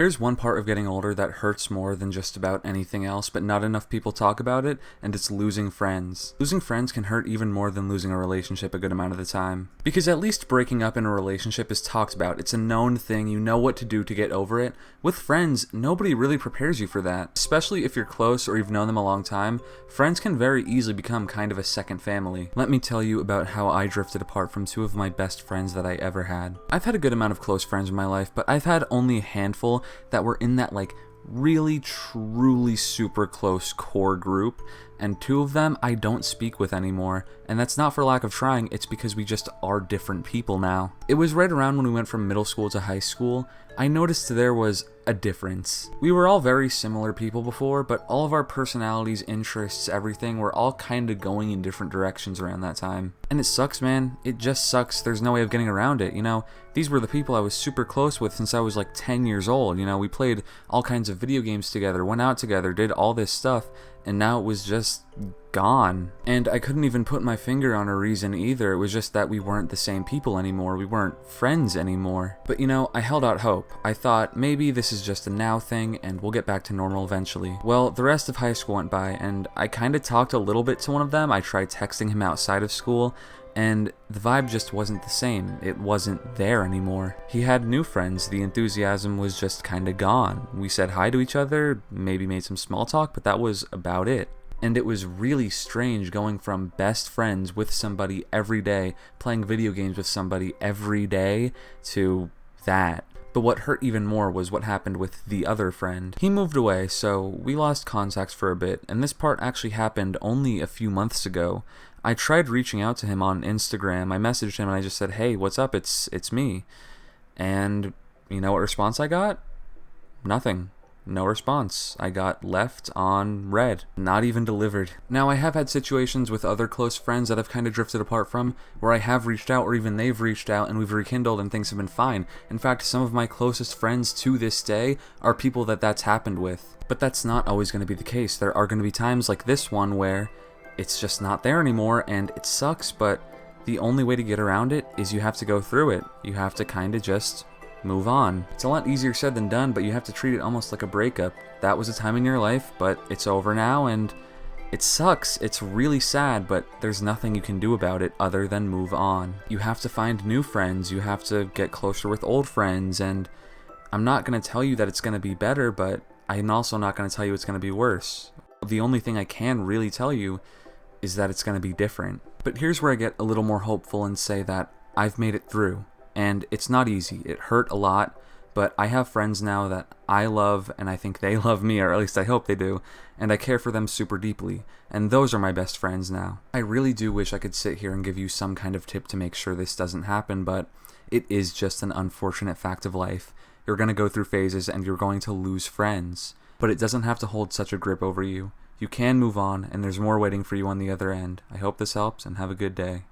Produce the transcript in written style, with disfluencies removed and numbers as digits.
There's one part of getting older that hurts more than just about anything else, but not enough people talk about it, and it's losing friends. Losing friends can hurt even more than losing a relationship a good amount of the time. Because at least breaking up in a relationship is talked about. It's a known thing, you know what to do to get over it. With friends, nobody really prepares you for that. Especially if you're close or you've known them a long time, friends can very easily become kind of a second family. Let me tell you about how I drifted apart from two of my best friends that I ever had. I've had a good amount of close friends in my life, but I've had only a handful that were in that really truly super close core group, and two of them I don't speak with anymore, and that's not for lack of trying, it's because we just are different people now. It was right around when we went from middle school to high school, I noticed there was a difference. We were all very similar people before, but all of our personalities, interests, everything were all kind of going in different directions around that time. And it sucks, man. It just sucks. There's no way of getting around it, you know? These were the people I was super close with since I was like 10 years old, you know? We played all kinds of video games together, went out together, did all this stuff, and now it was just gone. And I couldn't even put my finger on a reason either. It was just that we weren't the same people anymore. We weren't friends anymore. But you know, I held out hope. I thought maybe this is just a now thing and we'll get back to normal eventually. Well, the rest of high school went by and I kind of talked a little bit to one of them. I tried texting him outside of school, and the vibe just wasn't the same. It wasn't there anymore. He had new friends. The enthusiasm was just kinda gone. We said hi to each other, maybe made some small talk, but that was about it. And it was really strange going from best friends with somebody every day, playing video games with somebody every day, to that. But what hurt even more was what happened with the other friend. He moved away, so we lost contacts for a bit, and this part actually happened only a few months ago. I tried reaching out to him on Instagram. I messaged him and I just said, "Hey, what's up? It's me." And you know what response I got? Nothing. No response. I got left on red. Not even delivered. Now, I have had situations with other close friends that I've kind of drifted apart from, where I have reached out or even they've reached out and we've rekindled and things have been fine. In fact, some of my closest friends to this day are people that's happened with. But that's not always going to be the case. There are going to be times like this one where it's just not there anymore and it sucks, but the only way to get around it is you have to go through it. You have to kind of just move on. It's a lot easier said than done, but you have to treat it almost like a breakup. That was a time in your life, but it's over now, and it sucks. It's really sad, but there's nothing you can do about it other than move on. You have to find new friends, you have to get closer with old friends, and I'm not going to tell you that it's going to be better, but I'm also not going to tell you it's going to be worse. The only thing I can really tell you is that it's going to be different. But here's where I get a little more hopeful and say that I've made it through. And it's not easy. It hurt a lot, but I have friends now that I love, and I think they love me, or at least I hope they do, and I care for them super deeply, and those are my best friends now. I really do wish I could sit here and give you some kind of tip to make sure this doesn't happen, but it is just an unfortunate fact of life. You're going to go through phases and you're going to lose friends, but it doesn't have to hold such a grip over you. You can move on, and there's more waiting for you on the other end. I hope this helps, and have a good day.